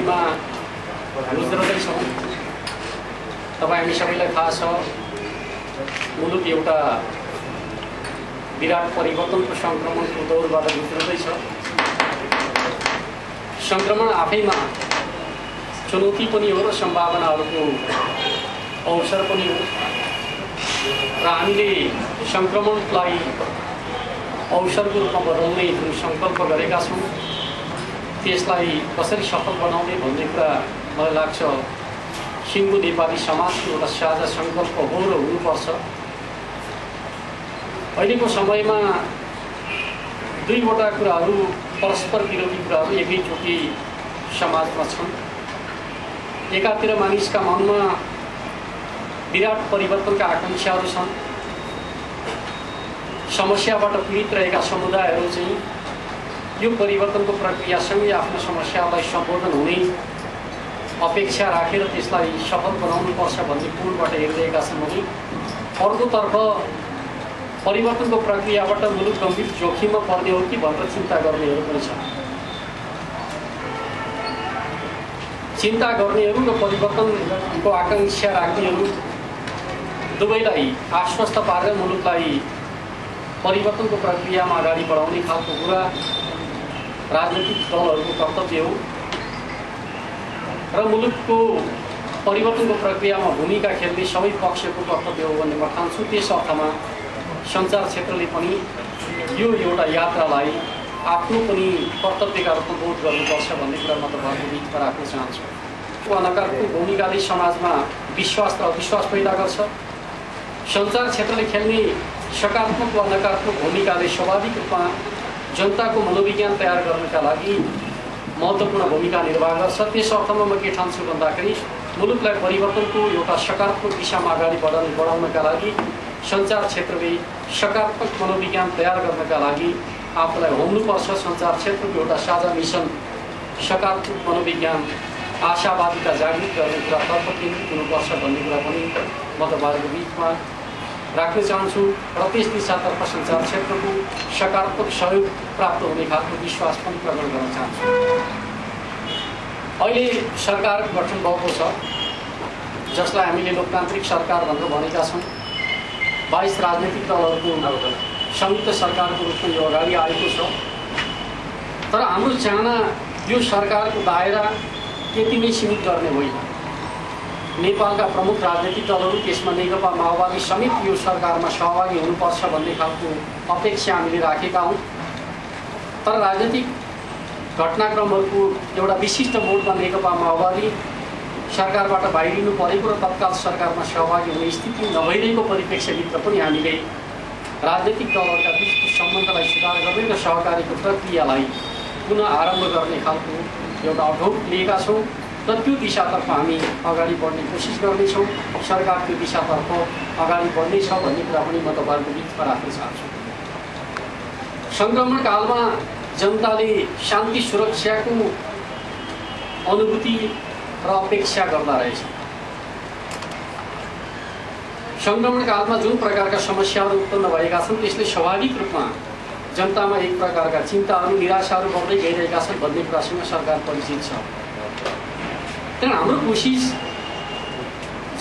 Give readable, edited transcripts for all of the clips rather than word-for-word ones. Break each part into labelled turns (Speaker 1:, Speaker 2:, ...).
Speaker 1: समयमा गुज्रदैछौँ। तपाईँ हामी सबैलाई थाहा छ, मुलुक एउटा विराट परिवर्तनको सङ्क्रमणको दौरबाट गुज्रदैछ। सङ्क्रमण आफैमा चुनौती पनि हो र सम्भावनाहरूको अवसर पनि हो र हामीले सङ्क्रमणलाई अवसरको रूपमा बदल्ने जुन सङ्कल्प गरेका छौँ त्यसलाई कसरी सफल बनाउने भन्ने कुरा मलाई लाग्छ सिङ्गो नेपाली समाजको एउटा साझा सङ्कल्प हो र हुनुपर्छ। अहिलेको समयमा दुईवटा कुराहरू परस्पर विरोधी कुराहरू एकैचोटि समाजमा छन्। एकातिर मानिसका मनमा विराट परिवर्तनका आकांक्षाहरू छन्। समस्याबाट पीडित रहेका समुदायहरू चाहिँ यो परिवर्तनको प्रक्रियासँगै आफ्नो समस्यालाई सम्बोधन हुने अपेक्षा राखेर त्यसलाई सफल बनाउनुपर्छ भन्ने कोणबाट हेरिरहेका छन् भने अर्कोतर्फ परिवर्तनको प्रक्रियाबाट मुलुक गम्भीर जोखिममा पर्ने हो कि भनेर चिन्ता गर्नेहरू पनि छन्। चिन्ता गर्नेहरू र परिवर्तनको आकांक्षा राख्नेहरू दुवैलाई आश्वस्त पारेर मुलुकलाई परिवर्तनको प्रक्रियामा अगाडि बढाउने खालको कुरा राजनीतिक दलहरूको कर्तव्य हो र मुलुकको परिवर्तनको प्रक्रियामा भूमिका खेल्ने सबै पक्षको कर्तव्य हो भन्ने म ठान्छु। त्यस अर्थमा सञ्चार क्षेत्रले पनि यो एउटा यात्रालाई आफ्नो पनि कर्तव्यका रूपमा बोध गर्नुपर्छ भन्ने कुरा म तपाईँहरूको बिचमा राख्न चाहन्छु। नकारात्मक भूमिकाले समाजमा विश्वास र अविश्वास पैदा गर्छ। सञ्चार क्षेत्रले खेल्ने सकारात्मक वा नकारात्मक भूमिकाले स्वाभाविक रूपमा जनताको मनोविज्ञान तयार गर्नका लागि महत्त्वपूर्ण भूमिका निर्वाह गर्छ। त्यस अर्थमा म के ठान्छु भन्दाखेरि मुलुकलाई परिवर्तनको एउटा सकारात्मक दिशामा अगाडि बढाउनका लागि सञ्चार क्षेत्रले सकारात्मक मनोविज्ञान तयार गर्नका लागि आफूलाई होम्नुपर्छ। सञ्चार क्षेत्रको एउटा साझा मिसन सकारात्मक मनोविज्ञान आशावादिता जागृत गर्ने कुरातर्फ केन्द्रित हुनुपर्छ भन्ने कुरा पनि म तपाईँहरूको बिचमा राख्न चाहन्छु र त्यस दिशातर्फ सञ्चार क्षेत्रको सकारात्मक सहयोग प्राप्त हुने खालको विश्वास पनि प्रकट गर्न चाहन्छु। अहिले सरकार गठन भएको छ जसलाई हामीले लोकतान्त्रिक सरकार भनेर भनेका छौँ। 22 राजनीतिक दलहरूको संयुक्त सरकारको रूपमा यो अगाडि आएको छ। तर हाम्रो चाहना यो सरकारको दायरा त्यति नै सीमित गर्ने होइन। नेपालका प्रमुख राजनीतिक दलहरू त्यसमा नेकपा माओवादी समेत यो सरकारमा सहभागी हुनुपर्छ भन्ने खालको अपेक्षा हामीले राखेका हौँ। तर राजनीतिक घटनाक्रमहरूको एउटा विशिष्ट मोडमा नेकपा माओवादी सरकारबाट बाहिरिनु परेको र तत्काल सरकारमा सहभागी हुने स्थिति नभइरहेको परिप्रेक्ष्यभित्र पनि हामीले राजनीतिक दलहरूका बिचको सम्बन्धलाई सुधार गर्ने र सहकारीको प्रक्रियालाई पुनः आरम्भ गर्ने खालको एउटा अठोट लिएका छौँ र त्यो दिशातर्फ हामी अगाडि बढ्ने कोसिस गर्नेछौँ। सरकार त्यो दिशातर्फ अगाडि बढ्नेछ भन्ने कुरा पनि म तपाईँहरूको बिचमा राख्न चाहन्छु। सङ्क्रमण कालमा जनताले शान्ति सुरक्षाको अनुभूति र अपेक्षा गर्दा रहेछ। सङ्क्रमण कालमा जुन प्रकारका समस्याहरू उत्पन्न भएका छन् त्यसले स्वाभाविक रूपमा जनतामा एक प्रकारका चिन्ताहरू निराशाहरू बढ्दै गइरहेका छन् भन्ने कुरासँग सरकार परिचित छ। त्यहाँ हाम्रो कोसिस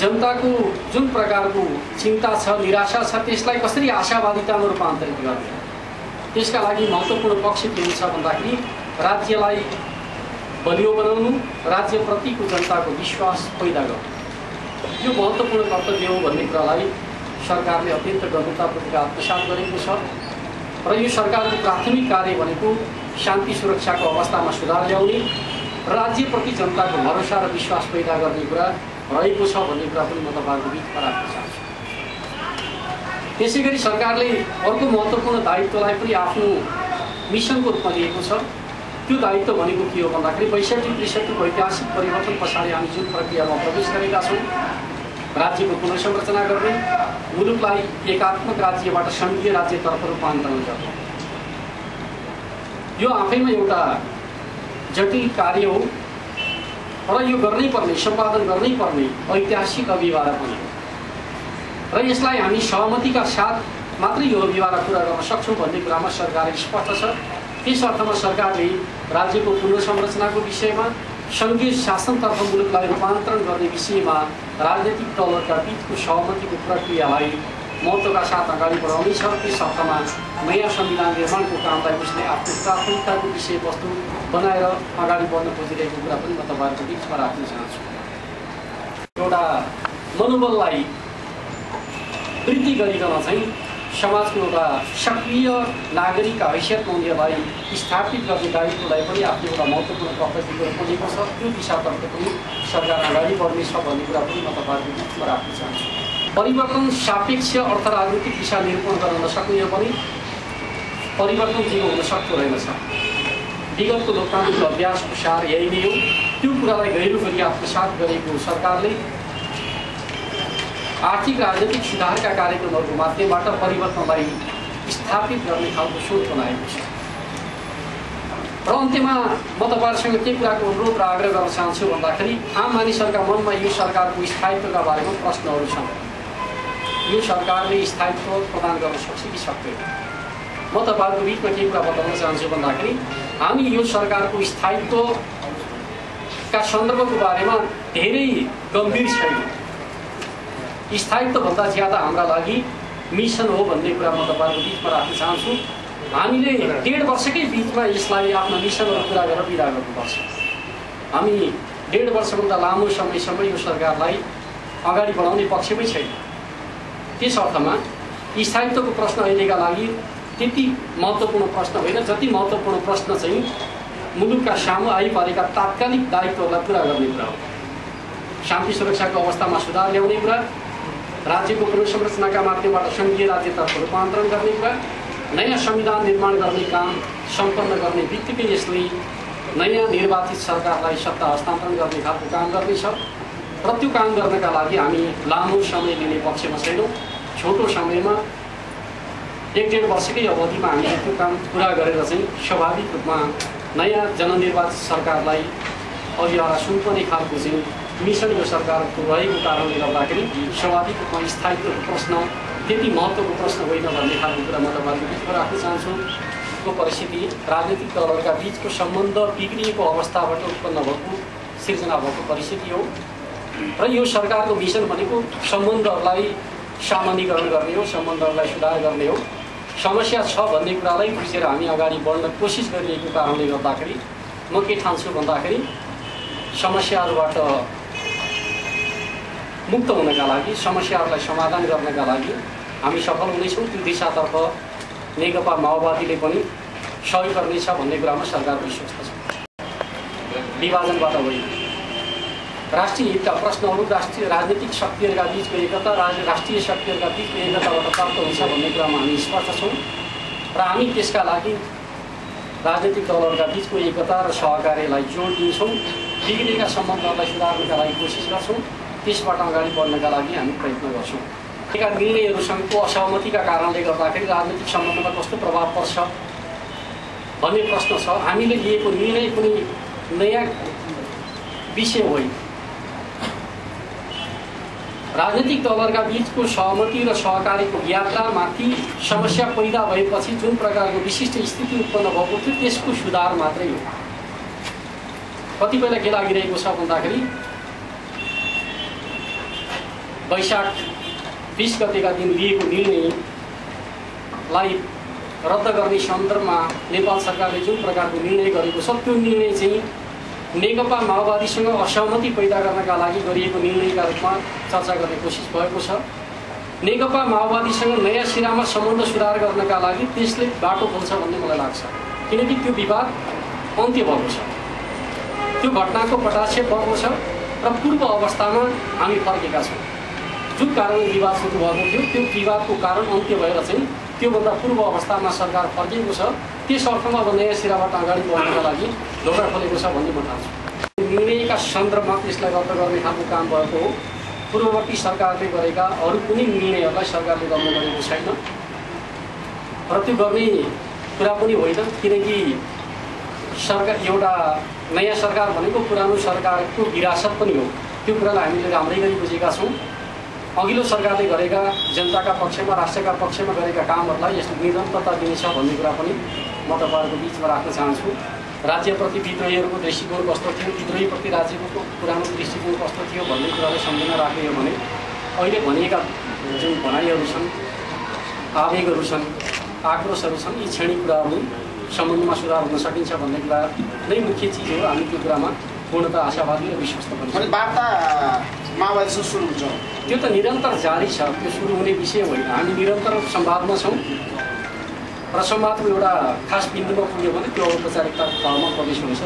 Speaker 1: जनताको जुन प्रकारको चिन्ता छ निराशा छ त्यसलाई कसरी आशावादितामा रूपान्तरित गर्ने त्यसका लागि महत्त्वपूर्ण पक्ष के हुन्छ भन्दाखेरि राज्यलाई बलियो बनाउनु, राज्यप्रतिको जनताको विश्वास पैदा गर्नु यो महत्त्वपूर्ण कर्तव्य हो भन्ने कुरालाई सरकारले अत्यन्त गम्भीरतापूर्वक आत्मसात गरेको छ र यो सरकारको प्राथमिक कार्य भनेको शान्ति सुरक्षाको अवस्थामा सुधार ल्याउने, राज्यप्रति जनताको भरोसा र विश्वास पैदा गर्ने कुरा रहेको छ भन्ने कुरा पनि म तपाईँहरूको बिचमा राख्न चाहन्छु। त्यसैगरी सरकारले अर्को महत्त्वपूर्ण दायित्वलाई पनि आफ्नो मिसनको रूपमा लिएको छ। त्यो दायित्व भनेको के हो भन्दाखेरि 62-63 ऐतिहासिक परिवर्तन पछाडि हामी जुन प्रक्रियामा प्रवेश गरेका छौँ राज्यको पुनर्संरचना गर्ने, मुलुकलाई एकात्मक राज्यबाट संघीय राज्यतर्फ रूपान्तरण गर्ने यो आफैमा एउटा जटिल कार्य हो र यो गर्नै पर्ने, सम्पादन गर्नै पर्ने ऐतिहासिक अभिवादन पनि हो र यसलाई हामी सहमतिका साथ मात्रै यो अभिवादन पुरा गर्न सक्छौँ भन्ने कुरामा सरकार स्पष्ट छ। त्यस अर्थमा सरकारले राज्यको पुनर्संरचनाको विषयमा सङ्घीय शासनतर्फ मुलुकलाई रूपान्तरण गर्ने विषयमा राजनीतिक दलहरूका बीचको सहमतिको प्रक्रियालाई महत्त्वका साथ अगाडि बढाउनेछ। त्यस अर्थमा नयाँ संविधान निर्माणको कामलाई उसले आफ्नो प्राथमिकताको विषयवस्तु बनाएर अगाडि बढ्न खोजिरहेको कुरा पनि म तपाईँहरूको बिचमा राख्न चाहन्छु। एउटा मनोबललाई वृद्धि गरिकन चाहिँ समाजको एउटा सक्रिय नागरिकका हैसियतमा उनीहरूलाई स्थापित गर्ने दायित्वलाई पनि आफ्नो एउटा महत्त्वपूर्ण कर्तव्यको बनेको छ। त्यो दिशातर्फ पनि सरकार अगाडि बढ्नेछ भन्ने कुरा पनि म तपाईँहरूको बिचमा राख्न चाहन्छु। परिवर्तन सापेक्ष अर्थ राजनीतिक दिशा निरूपण गर्न नसक्ने पनि परिवर्तन दिनु हुन सक्दो रहेनछ। विगतको लोकतान्त्रिक अभ्यासको सार यही नै हो। त्यो कुरालाई गहिरो गरी आत्मसात गरेको सरकारले आर्थिक राजनीतिक सुधारका कार्यक्रमहरूको माध्यमबाट परिवर्तनलाई स्थापित गर्ने खालको सोच बनाएको छ। र अन्त्यमा म तपाईँहरूसँग के कुराको अनुरोध र आग्रह गर्न चाहन्छु भन्दाखेरि आम मानिसहरूका मनमा यो सरकारको स्थायित्वका बारेमा प्रश्नहरू छन्। यो सरकारले स्थायित्व प्रदान गर्न सक्छ कि सक्दैन? म तपाईँहरूको बिचमा के कुरा बताउन चाहन्छु भन्दाखेरि हामी यो सरकारको स्थायित्वका सन्दर्भको बारेमा धेरै गम्भीर छैन। स्थायित्वभन्दा ज्यादा हाम्रा लागि मिसन हो भन्ने कुरा म तपाईँहरूको बिचमा राख्न चाहन्छु। हामीले 1.5 वर्षकै बिचमा यसलाई आफ्ना मिसनहरू पुरा गरेर बिदा गर्नुपर्छ। हामी 1.5 वर्षभन्दा लामो समयसम्म यो सरकारलाई अगाडि बढाउने पक्षमै छैन। त्यस अर्थमा स्थायित्वको प्रश्न अहिलेका लागि त्यति महत्त्वपूर्ण प्रश्न होइन जति महत्त्वपूर्ण प्रश्न चाहिँ मुलुकका सामु आइपरेका तात्कालिक दायित्वहरूलाई पुरा गर्ने कुरा हो। शान्ति सुरक्षाको अवस्थामा सुधार ल्याउने कुरा, राज्यको पुनर्संरचनाका माध्यमबाट सङ्घीय राज्यतर्फ रूपान्तरण गर्ने कुरा, नयाँ संविधान निर्माण गर्ने काम सम्पन्न गर्ने बित्तिकै यसले नयाँ निर्वाचित सरकारलाई सत्ता हस्तान्तरण गर्ने खालको काम गर्नेछ। र त्यो काम गर्नका लागि हामी लामो समय लिने पक्षमा छैनौँ। छोटो समयमा 1.5 वर्षकै अवधिमा हामीले त्यो काम पुरा गरेर चाहिँ स्वाभाविक रूपमा नयाँ जननिर्वाचित सरकारलाई अघिबाट सुन्पर्ने खालको चाहिँ मिसन यो सरकारको रहेको कारणले गर्दाखेरि स्वाभाविक रूपमा स्थायित्वको प्रश्न त्यति महत्त्वको प्रश्न होइन भन्ने खालको कुरा म तपाईँहरूको बिचमा राख्न चाहन्छु। को परिस्थिति राजनीतिक दलहरूका बिचको सम्बन्ध बिग्रिएको अवस्थाबाट उत्पन्न भएको सिर्जना भएको परिस्थिति हो। र यो सरकारको मिसन भनेको सम्बन्धहरूलाई सामान्यीकरण गर्ने हो, सम्बन्धहरूलाई सुधार गर्ने हो। समस्या छ भन्ने कुरालाई बुझेर हामी अगाडि बढ्न कोसिस गरिरहेको कारणले गर्दाखेरि म के ठान्छु भन्दाखेरि समस्याहरूबाट मुक्त हुनका लागि, समस्याहरूलाई समाधान गर्नका लागि हामी सफल हुनेछौँ। त्यो दिशातर्फ नेकपा माओवादीले पनि सहयोग गर्नेछ भन्ने कुरामा सरकारको विश्वास छ। विभाजनबाट होइन, राष्ट्रिय हितका प्रश्नहरू राष्ट्रिय राजनीतिक शक्तिहरूका बिचको एकता, राष्ट्रिय शक्तिहरूका बिचको एकताबाट प्राप्त हुन्छ भन्ने कुरामा हामी स्पष्ट छौँ। र हामी त्यसका लागि राजनीतिक दलहरूका बिचको एकता र सहकार्यलाई जोड दिन्छौँ। बिग्रेका सम्बन्धहरूलाई सुधार्नका लागि कोसिस गर्छौँ। त्यसबाट अगाडि बढ्नका लागि हामी प्रयत्न गर्छौँ। यिनका निर्णयहरूसँगको असहमतिका कारणले गर्दाखेरि राजनीतिक सम्बन्धमा कस्तो प्रभाव पर्छ भन्ने प्रश्न छ। हामीले लिएको निर्णय कुनै नयाँ विषय होइन। राजनीतिक दलहरूका बिचको सहमति र सहकार्यको यात्रामाथि समस्या पैदा भएपछि जुन प्रकारको विशिष्ट स्थिति उत्पन्न भएको थियो त्यसको सुधार मात्रै हो। कतिपयलाई के लागिरहेको छ भन्दाखेरि वैशाख 20 गतेका दिन लिएको निर्णयलाई रद्द गर्ने सन्दर्भमा नेपाल सरकारले जुन प्रकारको निर्णय गरेको छ त्यो निर्णय चाहिँ नेकपा माओवादीसँग असहमति पैदा गर्नका लागि गरिएको निर्णयका रूपमा चर्चा गर्ने कोसिस भएको छ। नेकपा माओवादीसँग नयाँ सिरामा सम्बन्ध सुधार गर्नका लागि त्यसले बाटो खोल्छ भन्ने मलाई लाग्छ। किनकि त्यो विवाद अन्त्य भएको छ, त्यो घटनाको पटाक्षेप भएको छ र पूर्व अवस्थामा हामी फर्केका छौँ। जुन कारणले विवाद सुरु भएको थियो त्यो विवादको कारण अन्त्य भएर चाहिँ त्योभन्दा पूर्व अवस्थामा सरकार फर्किएको छ। त्यस अर्थमा अब नयाँ सिराबाट अगाडि बढ्नका लागि ढोका खोलेको छ भन्ने म ठान्छु। निर्णयका सन्दर्भमा त्यसलाई रद्द गर्ने खालको काम भएको हो। पूर्ववर्ती सरकारले गरेका अरू कुनै निर्णयहरूलाई सरकारले रद्द गरेको छैन र त्यो गर्ने कुरा पनि होइन। किनकि सरकार एउटा नयाँ सरकार भनेको पुरानो सरकारको विरासत पनि हो। त्यो कुरालाई हामीले राम्रै गरी बुझेका छौँ। अघिल्लो सरकारले गरेका जनताका पक्षमा, राष्ट्रका पक्षमा गरेका कामहरूलाई यसले निरन्तरता दिनेछ भन्ने कुरा पनि म तपाईँहरूको बिचमा राख्न चाहन्छु। र राज्यप्रति विद्रोहीहरूको दृष्टिकोण कस्तो थियो, विद्रोहीप्रति राज्यको पुरानो दृष्टिकोण कस्तो थियो भन्ने कुरालाई सम्झना राख्यो भने अहिले भनिएका जुन भनाइहरू छन्, आवेगहरू छन्, आक्रोशहरू छन्, यी क्षणिक कुराहरू सम्बन्धमा सुधार हुन सकिन्छ भन्ने कुरा नै मुख्य चिज हो। हामी त्यो कुरामा पूर्णतः आशावादी र विश्वस्त पनि छौँ।
Speaker 2: वार्ता माओवादीसँग सुरु हुन्छ,
Speaker 1: त्यो त निरन्तर जारी छ, त्यो सुरु हुने विषय होइन। हामी निरन्तर संवादमा छौँ र संवादको एउटा खास बिन्दुमा पुग्यो भने त्यो औपचारिकता तहमा प्रवेश हुनेछ।